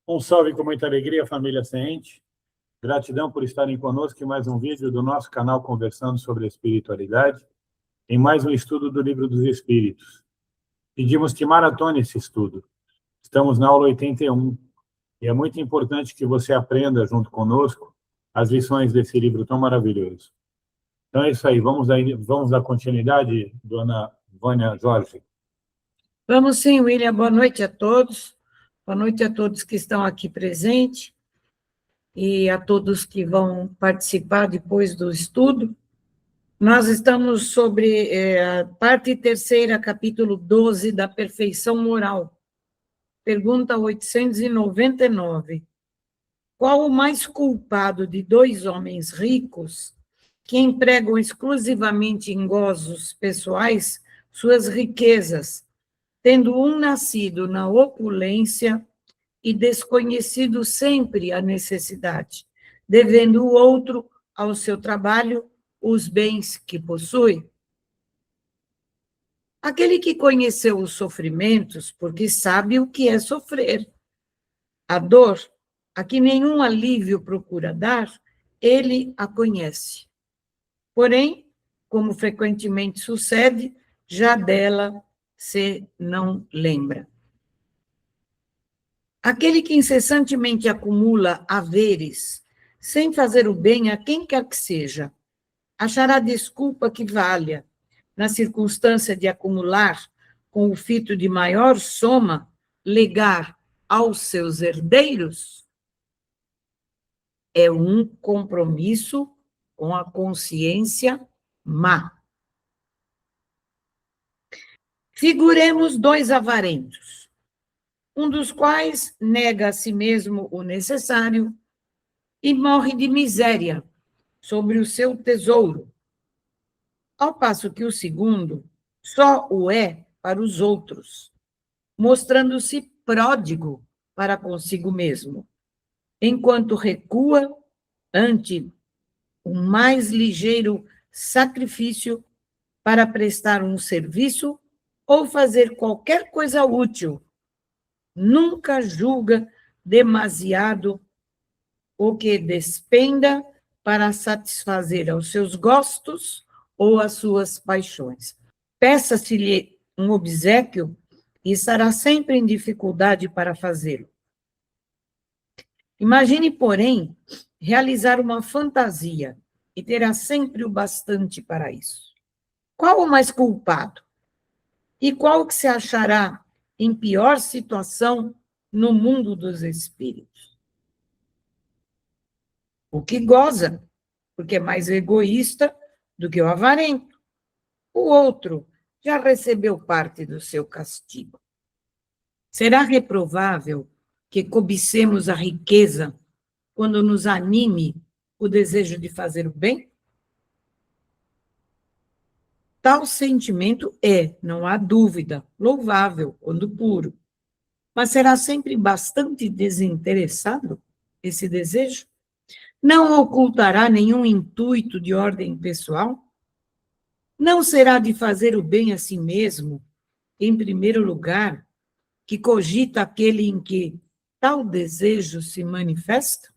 Um salve com muita alegria, família Seente. Gratidão por estarem conosco em mais um vídeo do nosso canal Conversando sobre a Espiritualidade, em mais um estudo do Livro dos Espíritos. Pedimos que maratone esse estudo. Estamos na aula 81, e é muito importante que você aprenda junto conosco as lições desse livro tão maravilhoso. Então é isso aí, vamos dar continuidade, dona Vânia Jorge. Vamos sim, William. Boa noite a todos. Boa noite a todos que estão aqui presentes e a todos que vão participar depois do estudo. Nós estamos sobre a parte terceira, capítulo 12, da perfeição moral. Pergunta 899. Qual o mais culpado de dois homens ricos que empregam exclusivamente em gozos pessoais suas riquezas, tendo um nascido na opulência e desconhecido sempre a necessidade, devendo o outro ao seu trabalho os bens que possui? Aquele que conheceu os sofrimentos, porque sabe o que é sofrer. A dor, a que nenhum alívio procura dar, ele a conhece. Porém, como frequentemente sucede, já dela se não lembra. Aquele que incessantemente acumula haveres, sem fazer o bem a quem quer que seja, achará desculpa que valha, na circunstância de acumular, com o fito de maior soma, legar aos seus herdeiros? É um compromisso com a consciência má. Figuremos dois avarentos, um dos quais nega a si mesmo o necessário e morre de miséria sobre o seu tesouro, ao passo que o segundo só o é para os outros, mostrando-se pródigo para consigo mesmo, enquanto recua ante um mais ligeiro sacrifício para prestar um serviço ou fazer qualquer coisa útil. Nunca julga demasiado o que despenda para satisfazer aos seus gostos ou às suas paixões. Peça-se-lhe um obséquio e estará sempre em dificuldade para fazê-lo. Imagine, porém, realizar uma fantasia e terá sempre o bastante para isso. Qual o mais culpado? E qual que se achará em pior situação no mundo dos espíritos? O que goza, porque é mais egoísta do que o avarento. O outro já recebeu parte do seu castigo. Será reprovável que cobicemos a riqueza quando nos anime o desejo de fazer o bem? Tal sentimento é, não há dúvida, louvável quando puro, mas será sempre bastante desinteressado esse desejo? Não ocultará nenhum intuito de ordem pessoal? Não será de fazer o bem a si mesmo, em primeiro lugar, que cogita aquele em que tal desejo se manifesta?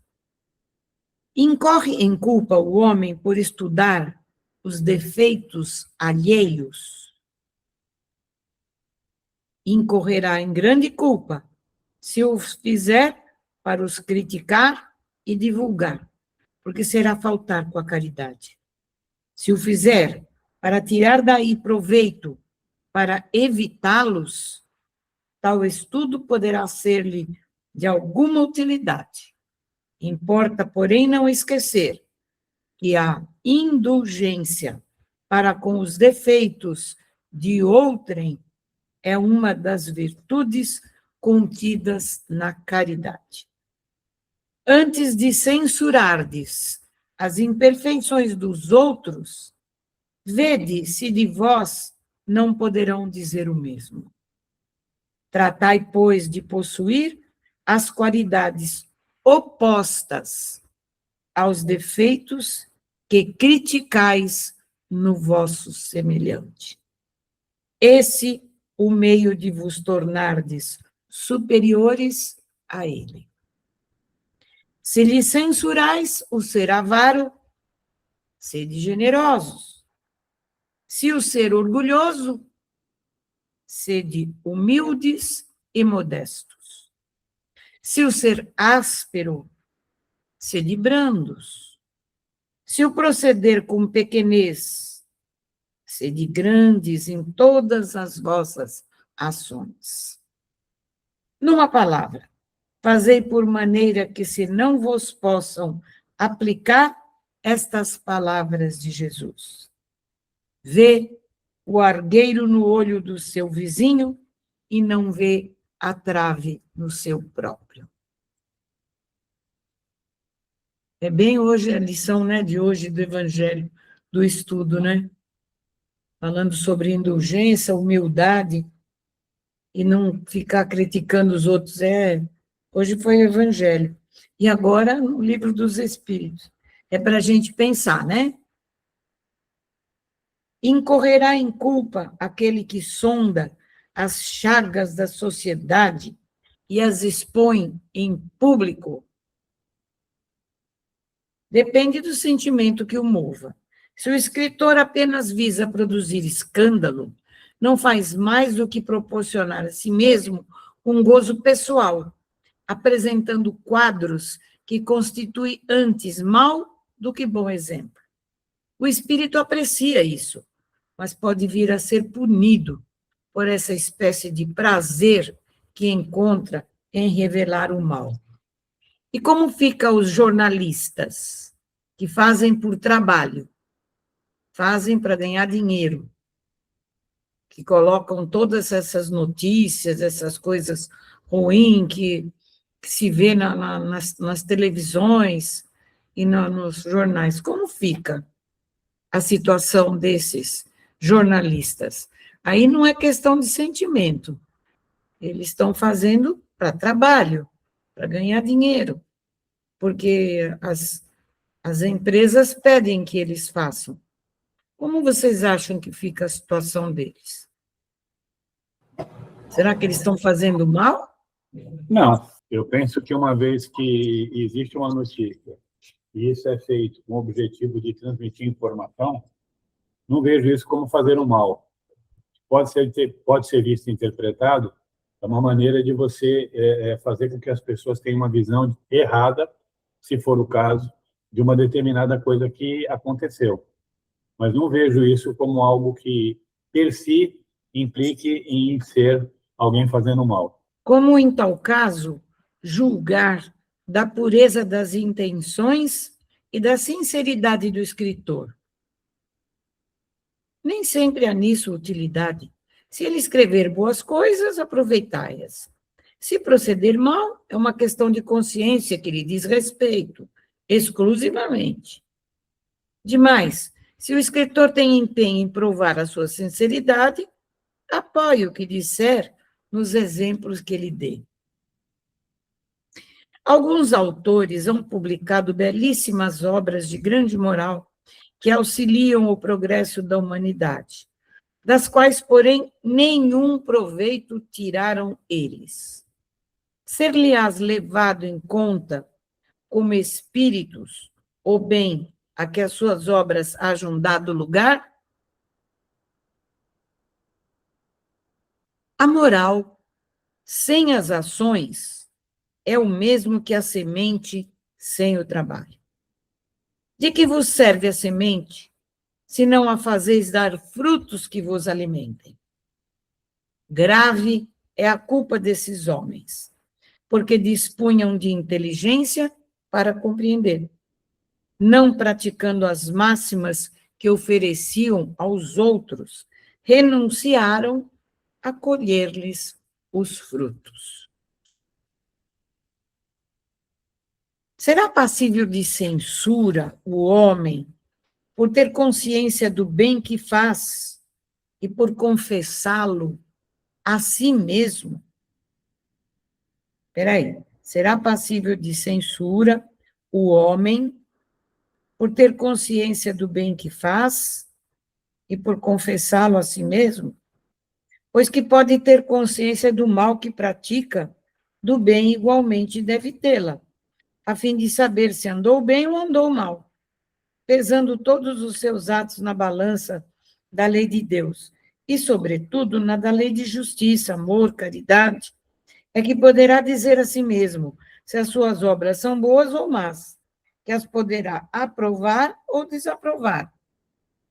Incorre em culpa o homem por estudar os defeitos alheios? Incorrerá em grande culpa se os fizer para os criticar e divulgar, porque será faltar com a caridade. Se o fizer para tirar daí proveito, para evitá-los, tal estudo poderá ser-lhe de alguma utilidade. Importa, porém, não esquecer que a indulgência para com os defeitos de outrem é uma das virtudes contidas na caridade. Antes de censurardes as imperfeições dos outros, vede se de vós não poderão dizer o mesmo. Tratai, pois, de possuir as qualidades opostas aos defeitos que criticais no vosso semelhante. Esse o meio de vos tornardes superiores a ele. Se lhe censurais o ser avaro, sede generosos. Se o ser orgulhoso, sede humildes e modestos. Se o ser áspero, sede brandos. Se o proceder com pequenez, sede grandes em todas as vossas ações. Numa palavra, fazei por maneira que se não vos possam aplicar estas palavras de Jesus. Vê o argueiro no olho do seu vizinho e não vê a trave no seu próprio. É bem hoje a lição, né, de hoje do Evangelho, do estudo, né? Falando sobre indulgência, humildade, e não ficar criticando os outros. Hoje foi o Evangelho. E agora, no Livro dos Espíritos. É para a gente pensar, né? Incorrerá em culpa aquele que sonda as chagas da sociedade e as expõe em público? Depende do sentimento que o mova. Se o escritor apenas visa produzir escândalo, não faz mais do que proporcionar a si mesmo um gozo pessoal, apresentando quadros que constituem antes mal do que bom exemplo. O espírito aprecia isso, mas pode vir a ser punido por essa espécie de prazer que encontra em revelar o mal. E como ficam os jornalistas, que fazem por trabalho, fazem para ganhar dinheiro, que colocam todas essas notícias, essas coisas ruins que se vê nas televisões e nos jornais? Como fica a situação desses jornalistas? Aí não é questão de sentimento. Eles estão fazendo para trabalho, para ganhar dinheiro, porque as empresas pedem que eles façam. Como vocês acham que fica a situação deles? Será que eles estão fazendo mal? Não, eu penso que uma vez que existe uma notícia e isso é feito com o objetivo de transmitir informação, não vejo isso como fazer um mal. Pode ser visto e interpretado é uma maneira de você fazer com que as pessoas tenham uma visão errada, se for o caso, de uma determinada coisa que aconteceu. Mas não vejo isso como algo que, per si, implique em ser alguém fazendo mal. Como, em tal caso, julgar da pureza das intenções e da sinceridade do escritor? Nem sempre há nisso utilidade. Se ele escrever boas coisas, aproveitai-as. Se proceder mal, é uma questão de consciência que lhe diz respeito, exclusivamente. Demais, se o escritor tem empenho em provar a sua sinceridade, apoie o que disser nos exemplos que ele dê. Alguns autores han publicado belíssimas obras de grande moral que auxiliam o progresso da humanidade, das quais, porém, nenhum proveito tiraram eles. Ser-lhe-ás levado em conta como espíritos, ou bem a que as suas obras hajam dado lugar? A moral, sem as ações, é o mesmo que a semente sem o trabalho. De que vos serve a semente, se não a fazeis dar frutos que vos alimentem? Grave é a culpa desses homens, porque dispunham de inteligência para compreender, não praticando as máximas que ofereciam aos outros, renunciaram a colher-lhes os frutos. Será passível de censura o homem por ter consciência do bem que faz e por confessá-lo a si mesmo? Espera aí, será passível de censura o homem por ter consciência do bem que faz e por confessá-lo a si mesmo? Pois que pode ter consciência do mal que pratica, do bem igualmente deve tê-la. a fim de saber se andou bem ou andou mal, pesando todos os seus atos na balança da lei de Deus, e, sobretudo, na da lei de justiça, amor, caridade, é que poderá dizer a si mesmo se as suas obras são boas ou más, que as poderá aprovar ou desaprovar.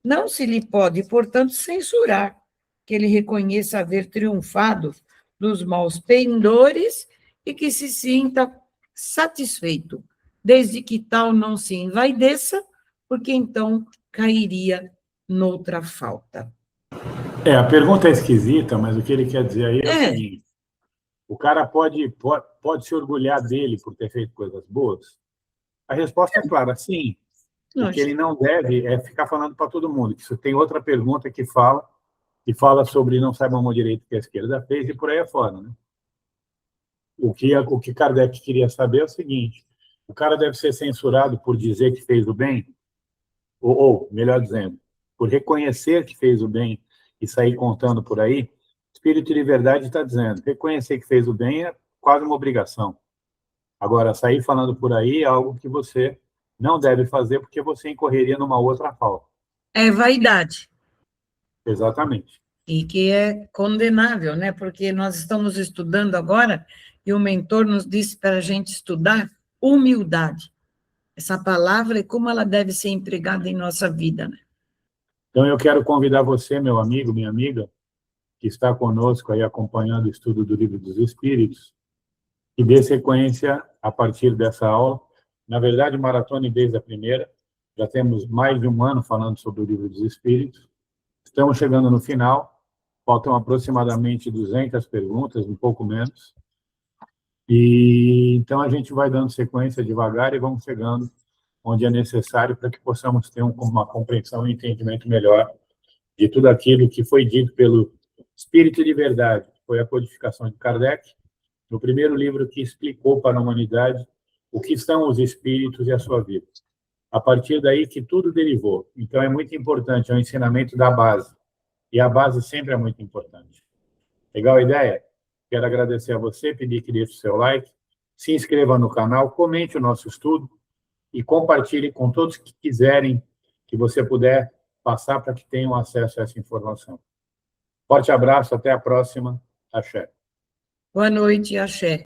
Não se lhe pode, portanto, censurar que ele reconheça haver triunfado dos maus pendores e que se sinta satisfeito, desde que tal não se envaideça, porque então cairia noutra falta. A pergunta é esquisita, mas o que ele quer dizer aí é o seguinte: o cara pode se orgulhar dele por ter feito coisas boas? A resposta é clara, sim. O que ele não deve é ficar falando para todo mundo. Isso tem outra pergunta que fala sobre não sabe a mão direita que a esquerda fez e por aí afora, né? O que Kardec queria saber é o seguinte: o cara deve ser censurado por dizer que fez o bem, ou melhor dizendo, por reconhecer que fez o bem e sair contando por aí. Espírito de verdade está dizendo, reconhecer que fez o bem é quase uma obrigação. Agora, sair falando por aí é algo que você não deve fazer, porque você incorreria numa outra falta. É vaidade. Exatamente. E que é condenável, né? Porque nós estamos estudando agora e o mentor nos disse para a gente estudar humildade. Essa palavra e como ela deve ser empregada em nossa vida, né? Então, eu quero convidar você, meu amigo, minha amiga, que está conosco aí acompanhando o estudo do Livro dos Espíritos, e dê sequência a partir dessa aula. Na verdade, maratone desde a primeira. Já temos mais de um ano falando sobre o Livro dos Espíritos. Estamos chegando no final. Faltam aproximadamente 200 perguntas, um pouco menos. E então a gente vai dando sequência devagar e vamos chegando onde é necessário para que possamos ter uma compreensão e entendimento melhor de tudo aquilo que foi dito pelo Espírito de Verdade, que foi a codificação de Kardec, no primeiro livro que explicou para a humanidade o que são os espíritos e a sua vida. A partir daí que tudo derivou. Então é muito importante, é o ensinamento da base. E a base sempre é muito importante. Legal a ideia? Quero agradecer a você, pedir que deixe o seu like, se inscreva no canal, comente o nosso estudo e compartilhe com todos que quiserem, que você puder passar para que tenham acesso a essa informação. Forte abraço, até a próxima. Axé. Boa noite, axé.